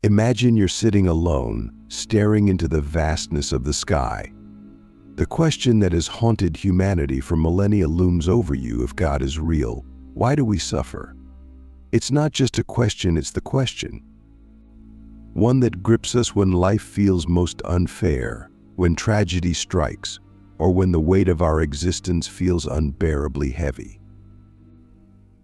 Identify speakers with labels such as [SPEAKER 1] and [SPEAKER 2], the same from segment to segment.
[SPEAKER 1] Imagine you're sitting alone, staring into the vastness of the sky. The question that has haunted humanity for millennia looms over you: if God is real, why do we suffer? It's not just a question, it's the question. One that grips us when life feels most unfair, when tragedy strikes, or when the weight of our existence feels unbearably heavy.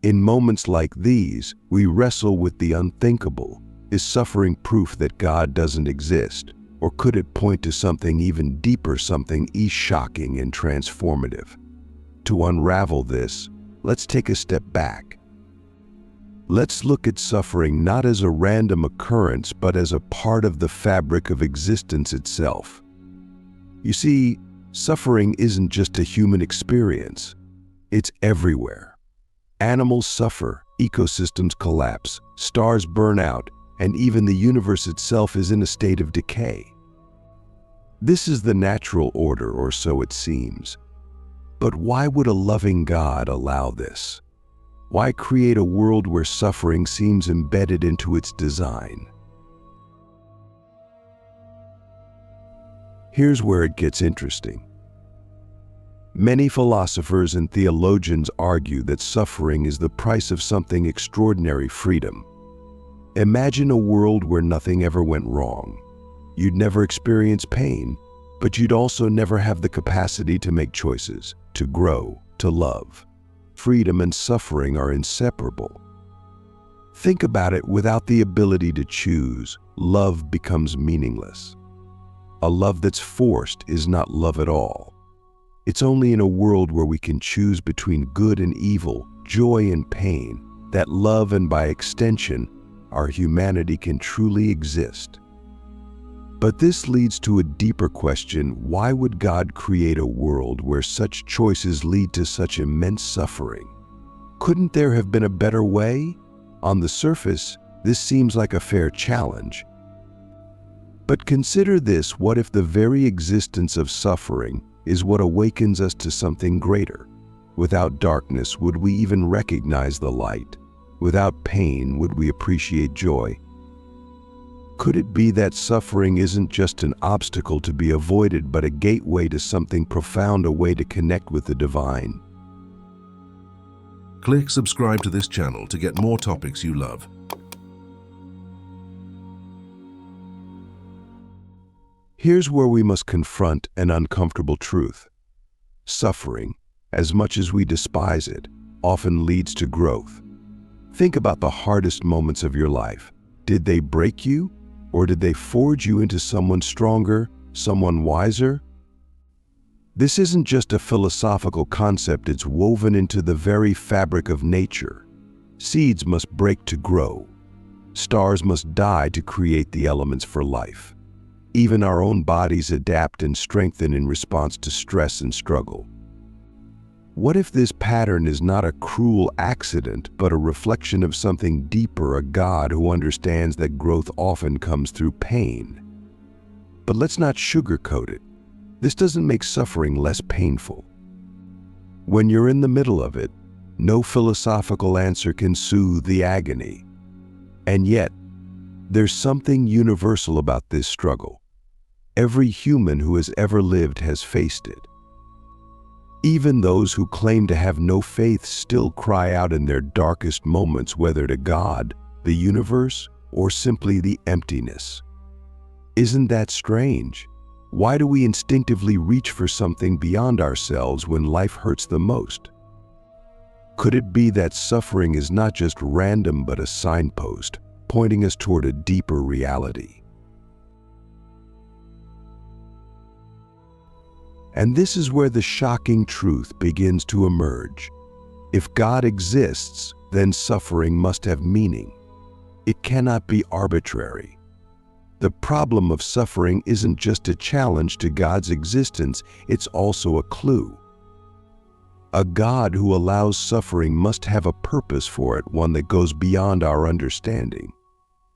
[SPEAKER 1] In moments like these, we wrestle with the unthinkable. Is suffering proof that God doesn't exist? Or could it point to something even deeper, something shocking and transformative? To unravel this, let's take a step back. Let's look at suffering not as a random occurrence, but as a part of the fabric of existence itself. You see, suffering isn't just a human experience. It's everywhere. Animals suffer, ecosystems collapse, stars burn out, and even the universe itself is in a state of decay. This is the natural order, or so it seems. But why would a loving God allow this? Why create a world where suffering seems embedded into its design? Here's where it gets interesting. Many philosophers and theologians argue that suffering is the price of something extraordinary: freedom. Imagine a world where nothing ever went wrong. You'd never experience pain, but you'd also never have the capacity to make choices, to grow, to love. Freedom and suffering are inseparable. Think about it: without the ability to choose, love becomes meaningless. A love that's forced is not love at all. It's only in a world where we can choose between good and evil, joy and pain, that love, and by extension, our humanity, can truly exist. But this leads to a deeper question: why would God create a world where such choices lead to such immense suffering? Couldn't there have been a better way? On the surface, this seems like a fair challenge. But consider this: what if the very existence of suffering is what awakens us to something greater? Without darkness, would we even recognize the light? Without pain, would we appreciate joy? Could it be that suffering isn't just an obstacle to be avoided, but a gateway to something profound, a way to connect with the divine?
[SPEAKER 2] Click subscribe to this channel to get more topics you love.
[SPEAKER 1] Here's where we must confront an uncomfortable truth. Suffering, as much as we despise it, often leads to growth. Think about the hardest moments of your life. Did they break you? Or did they forge you into someone stronger, someone wiser? This isn't just a philosophical concept, it's woven into the very fabric of nature. Seeds must break to grow. Stars must die to create the elements for life. Even our own bodies adapt and strengthen in response to stress and struggle. What if this pattern is not a cruel accident, but a reflection of something deeper, a God who understands that growth often comes through pain? But let's not sugarcoat it. This doesn't make suffering less painful. When you're in the middle of it, no philosophical answer can soothe the agony. And yet, there's something universal about this struggle. Every human who has ever lived has faced it. Even those who claim to have no faith still cry out in their darkest moments, whether to God, the universe, or simply the emptiness. Isn't that strange? Why do we instinctively reach for something beyond ourselves when life hurts the most? Could it be that suffering is not just random, but a signpost, pointing us toward a deeper reality? And this is where the shocking truth begins to emerge. If God exists, then suffering must have meaning. It cannot be arbitrary. The problem of suffering isn't just a challenge to God's existence, it's also a clue. A God who allows suffering must have a purpose for it, one that goes beyond our understanding.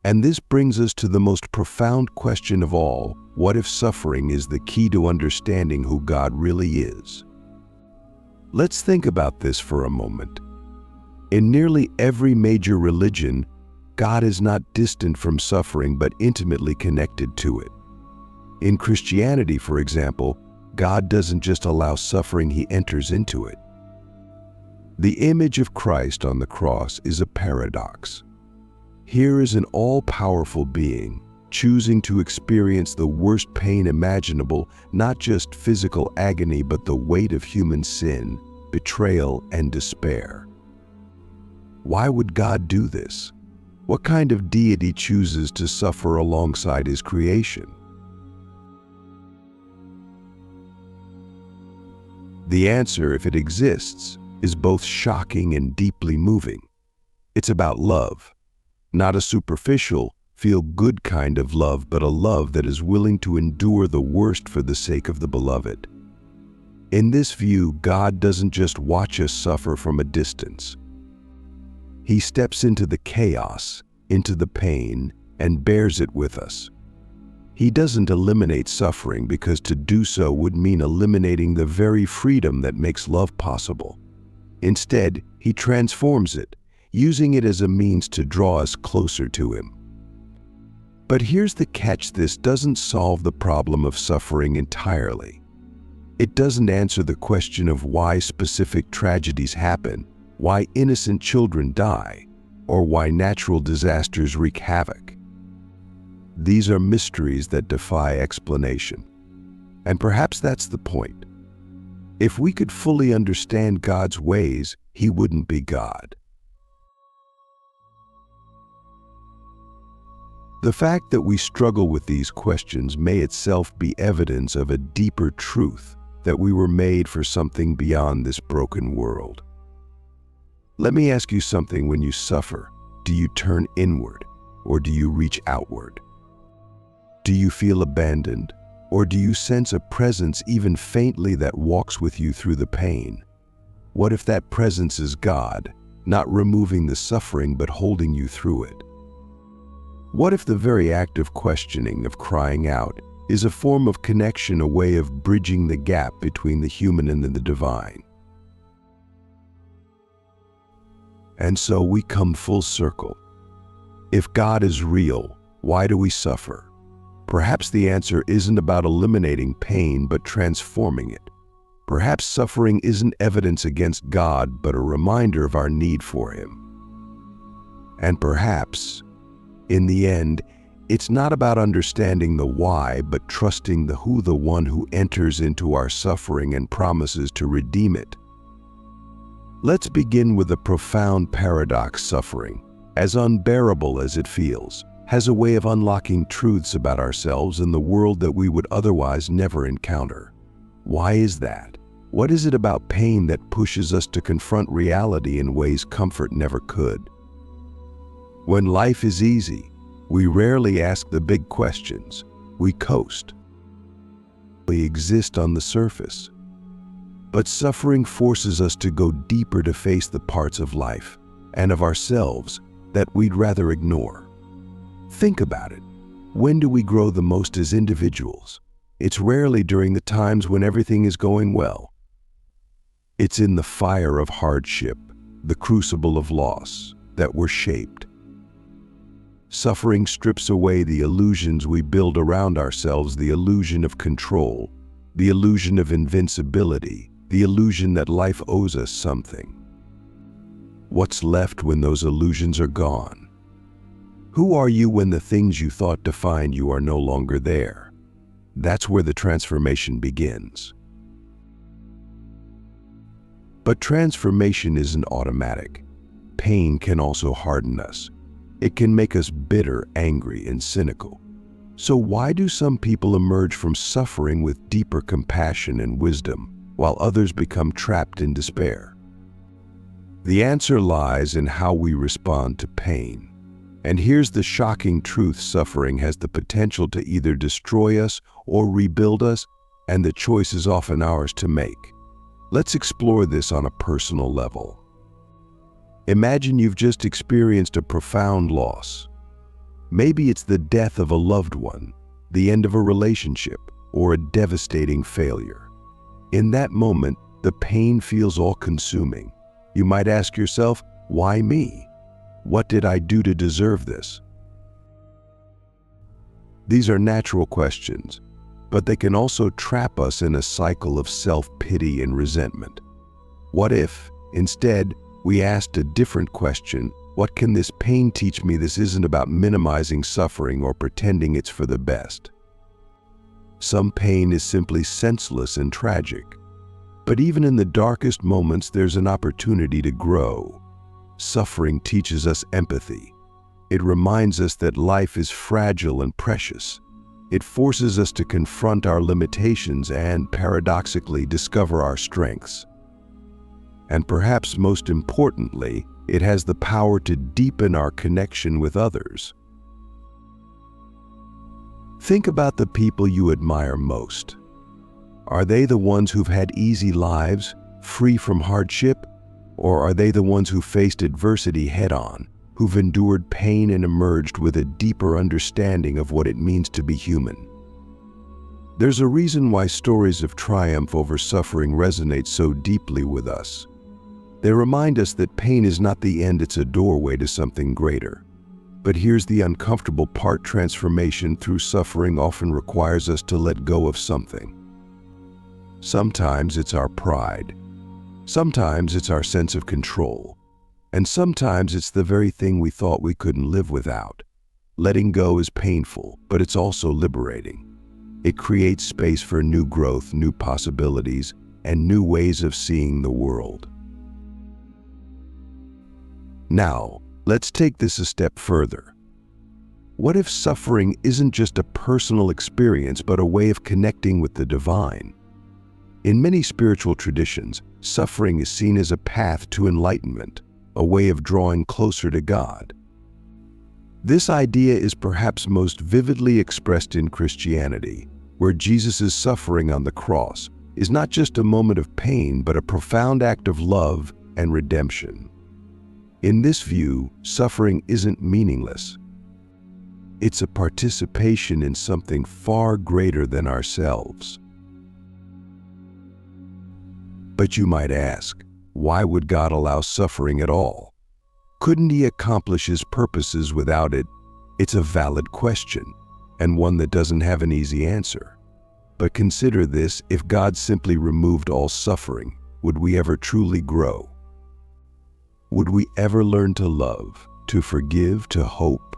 [SPEAKER 1] And this brings us to the most profound question of all: what if suffering is the key to understanding who God really is? Let's think about this for a moment. In nearly every major religion, God is not distant from suffering but intimately connected to it. In Christianity, for example, God doesn't just allow suffering, He enters into it. The image of Christ on the cross is a paradox. Here is an all-powerful being choosing to experience the worst pain imaginable, not just physical agony, but the weight of human sin, betrayal, and despair. Why would God do this? What kind of deity chooses to suffer alongside His creation? The answer, if it exists, is both shocking and deeply moving. It's about love. Not a superficial, feel-good kind of love, but a love that is willing to endure the worst for the sake of the beloved. In this view, God doesn't just watch us suffer from a distance. He steps into the chaos, into the pain, and bears it with us. He doesn't eliminate suffering because to do so would mean eliminating the very freedom that makes love possible. Instead, He transforms it, using it as a means to draw us closer to Him. But here's the catch: this doesn't solve the problem of suffering entirely. It doesn't answer the question of why specific tragedies happen, why innocent children die, or why natural disasters wreak havoc. These are mysteries that defy explanation. And perhaps that's the point. If we could fully understand God's ways, He wouldn't be God. The fact that we struggle with these questions may itself be evidence of a deeper truth, that we were made for something beyond this broken world. Let me ask you something: when you suffer, do you turn inward or do you reach outward? Do you feel abandoned, or do you sense a presence even faintly that walks with you through the pain? What if that presence is God, not removing the suffering but holding you through it? What if the very act of questioning, of crying out, is a form of connection, a way of bridging the gap between the human and the divine? And so we come full circle. If God is real, why do we suffer? Perhaps the answer isn't about eliminating pain, but transforming it. Perhaps suffering isn't evidence against God, but a reminder of our need for Him. And perhaps, in the end, it's not about understanding the why, but trusting the who, the one who enters into our suffering and promises to redeem it. Let's begin with a profound paradox. Suffering, as unbearable as it feels, has a way of unlocking truths about ourselves and the world that we would otherwise never encounter. Why is that? What is it about pain that pushes us to confront reality in ways comfort never could? When life is easy, we rarely ask the big questions. We coast. We exist on the surface. But suffering forces us to go deeper, to face the parts of life and of ourselves that we'd rather ignore. Think about it. When do we grow the most as individuals? It's rarely during the times when everything is going well. It's in the fire of hardship, the crucible of loss, that we're shaped. Suffering strips away the illusions we build around ourselves, the illusion of control, the illusion of invincibility, the illusion that life owes us something. What's left when those illusions are gone? Who are you when the things you thought defined you are no longer there? That's where the transformation begins. But transformation isn't automatic. Pain can also harden us. It can make us bitter, angry, and cynical. So why do some people emerge from suffering with deeper compassion and wisdom, while others become trapped in despair? The answer lies in how we respond to pain. And here's the shocking truth: suffering has the potential to either destroy us or rebuild us, and the choice is often ours to make. Let's explore this on a personal level. Imagine you've just experienced a profound loss. Maybe it's the death of a loved one, the end of a relationship, or a devastating failure. In that moment, the pain feels all-consuming. You might ask yourself, why me? What did I do to deserve this? These are natural questions, but they can also trap us in a cycle of self-pity and resentment. What if, instead, we asked a different question? What can this pain teach me? This isn't about minimizing suffering or pretending it's for the best. Some pain is simply senseless and tragic. But even in the darkest moments, there's an opportunity to grow. Suffering teaches us empathy. It reminds us that life is fragile and precious. It forces us to confront our limitations and, paradoxically, discover our strengths. And perhaps most importantly, it has the power to deepen our connection with others. Think about the people you admire most. Are they the ones who've had easy lives, free from hardship? Or are they the ones who faced adversity head-on, who've endured pain and emerged with a deeper understanding of what it means to be human? There's a reason why stories of triumph over suffering resonate so deeply with us. They remind us that pain is not the end, it's a doorway to something greater. But here's the uncomfortable part: transformation through suffering often requires us to let go of something. Sometimes it's our pride. Sometimes it's our sense of control. And sometimes it's the very thing we thought we couldn't live without. Letting go is painful, but it's also liberating. It creates space for new growth, new possibilities, and new ways of seeing the world. Now, let's take this a step further. What if suffering isn't just a personal experience, but a way of connecting with the divine? In many spiritual traditions, suffering is seen as a path to enlightenment, a way of drawing closer to God. This idea is perhaps most vividly expressed in Christianity, where Jesus' suffering on the cross is not just a moment of pain, but a profound act of love and redemption. In this view, suffering isn't meaningless. It's a participation in something far greater than ourselves. But you might ask, why would God allow suffering at all? Couldn't He accomplish His purposes without it? It's a valid question, and one that doesn't have an easy answer. But consider this: if God simply removed all suffering, would we ever truly grow? Would we ever learn to love, to forgive, to hope?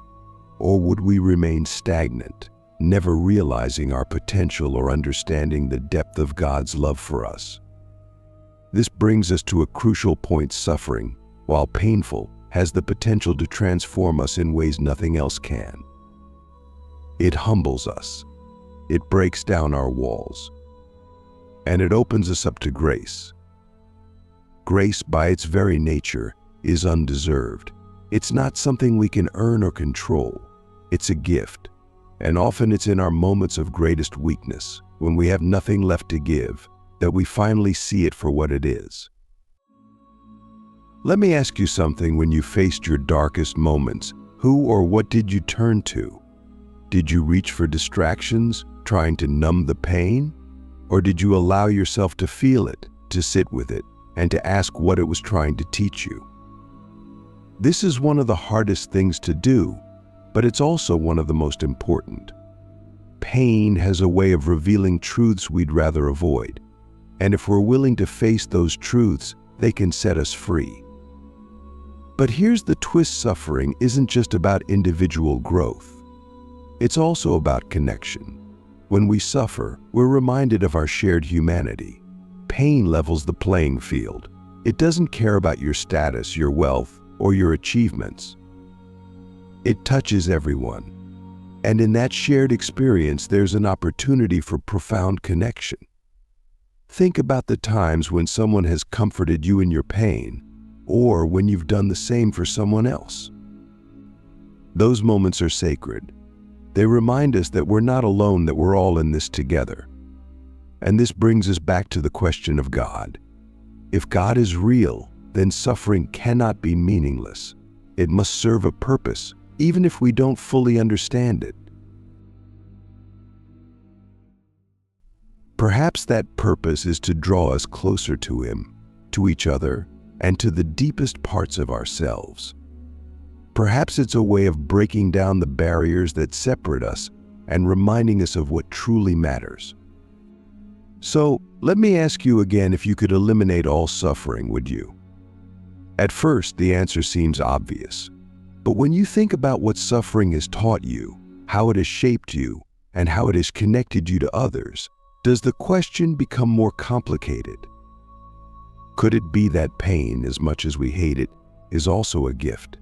[SPEAKER 1] Or would we remain stagnant, never realizing our potential or understanding the depth of God's love for us? This brings us to a crucial point: suffering, while painful, has the potential to transform us in ways nothing else can. It humbles us, it breaks down our walls, and it opens us up to grace. Grace, by its very nature, is undeserved. It's not something we can earn or control. It's a gift, and often it's in our moments of greatest weakness, when we have nothing left to give, that we finally see it for what it is. Let me ask you something: when you faced your darkest moments, who or what did you turn to? Did you reach for distractions, trying to numb the pain? Or did you allow yourself to feel it, to sit with it, and to ask what it was trying to teach you? This is one of the hardest things to do, but it's also one of the most important. Pain has a way of revealing truths we'd rather avoid, and if we're willing to face those truths, they can set us free. But here's the twist: suffering isn't just about individual growth. It's also about connection. When we suffer, we're reminded of our shared humanity. Pain levels the playing field. It doesn't care about your status, your wealth, or your achievements. It touches everyone. And in that shared experience, there's an opportunity for profound connection. Think about the times when someone has comforted you in your pain, or when you've done the same for someone else. Those moments are sacred. They remind us that we're not alone, that we're all in this together. And this brings us back to the question of God. If God is real, then suffering cannot be meaningless. It must serve a purpose, even if we don't fully understand it. Perhaps that purpose is to draw us closer to Him, to each other, and to the deepest parts of ourselves. Perhaps it's a way of breaking down the barriers that separate us and reminding us of what truly matters. So, let me ask you again, if you could eliminate all suffering, would you? At first, the answer seems obvious. But when you think about what suffering has taught you, how it has shaped you, and how it has connected you to others, does the question become more complicated? Could it be that pain, as much as we hate it, is also a gift?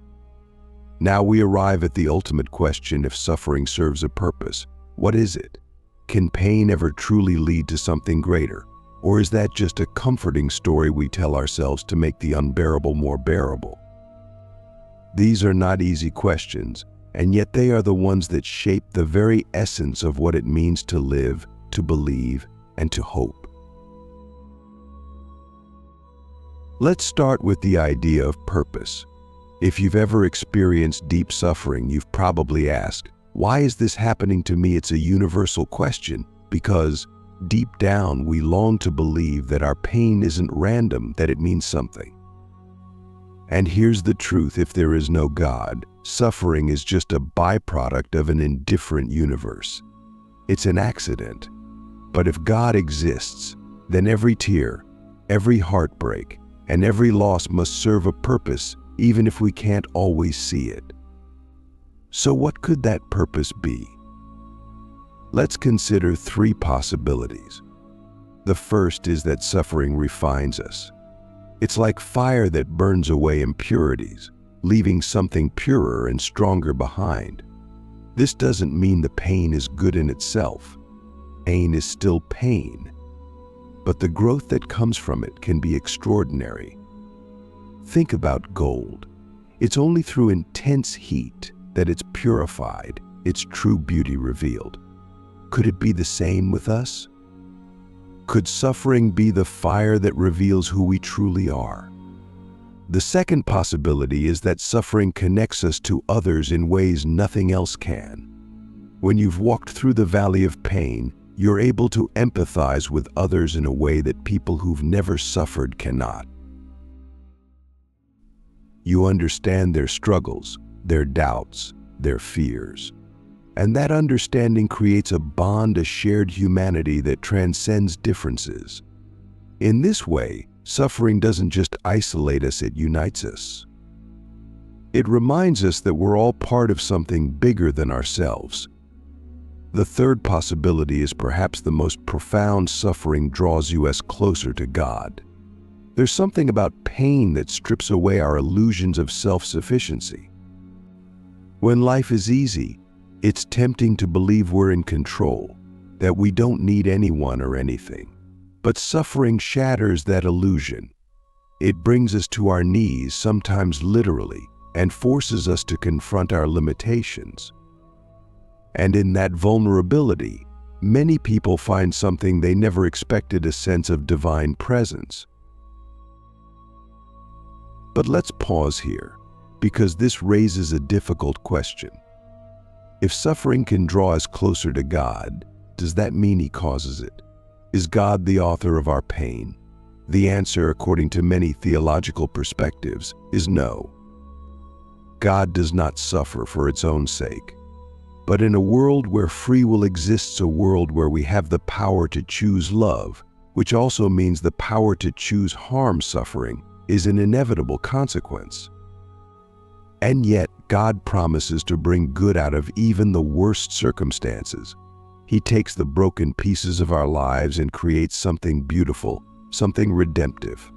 [SPEAKER 1] Now we arrive at the ultimate question: if suffering serves a purpose, what is it? Can pain ever truly lead to something greater? Or is that just a comforting story we tell ourselves to make the unbearable more bearable? These are not easy questions, and yet they are the ones that shape the very essence of what it means to live, to believe, and to hope. Let's start with the idea of purpose. If you've ever experienced deep suffering, you've probably asked, why is this happening to me? It's a universal question, because deep down we long to believe that our pain isn't random, that it means something. And here's the truth: if there is no God, suffering is just a byproduct of an indifferent universe. It's an accident. But if God exists, then every tear, every heartbreak, and every loss must serve a purpose, even if we can't always see it. So what could that purpose be? Let's consider three possibilities. The first is that suffering refines us. It's like fire that burns away impurities, leaving something purer and stronger behind. This doesn't mean the pain is good in itself. Pain is still pain, but the growth that comes from it can be extraordinary. Think about gold. It's only through intense heat that it's purified, its true beauty revealed. Could it be the same with us? Could suffering be the fire that reveals who we truly are? The second possibility is that suffering connects us to others in ways nothing else can. When you've walked through the valley of pain, you're able to empathize with others in a way that people who've never suffered cannot. You understand their struggles, their doubts, their fears. And that understanding creates a bond, a shared humanity that transcends differences. In this way, suffering doesn't just isolate us, it unites us. It reminds us that we're all part of something bigger than ourselves. The third possibility is perhaps the most profound: suffering draws us closer to God. There's something about pain that strips away our illusions of self-sufficiency. When life is easy, it's tempting to believe we're in control, that we don't need anyone or anything. But suffering shatters that illusion. It brings us to our knees, sometimes literally, and forces us to confront our limitations. And in that vulnerability, many people find something they never expected: a sense of divine presence. But let's pause here, because this raises a difficult question. If suffering can draw us closer to God, does that mean He causes it? Is God the author of our pain? The answer, according to many theological perspectives, is no. God does not suffer for its own sake. But in a world where free will exists, a world where we have the power to choose love, which also means the power to choose harm, suffering is an inevitable consequence. And yet, God promises to bring good out of even the worst circumstances. He takes the broken pieces of our lives and creates something beautiful, something redemptive.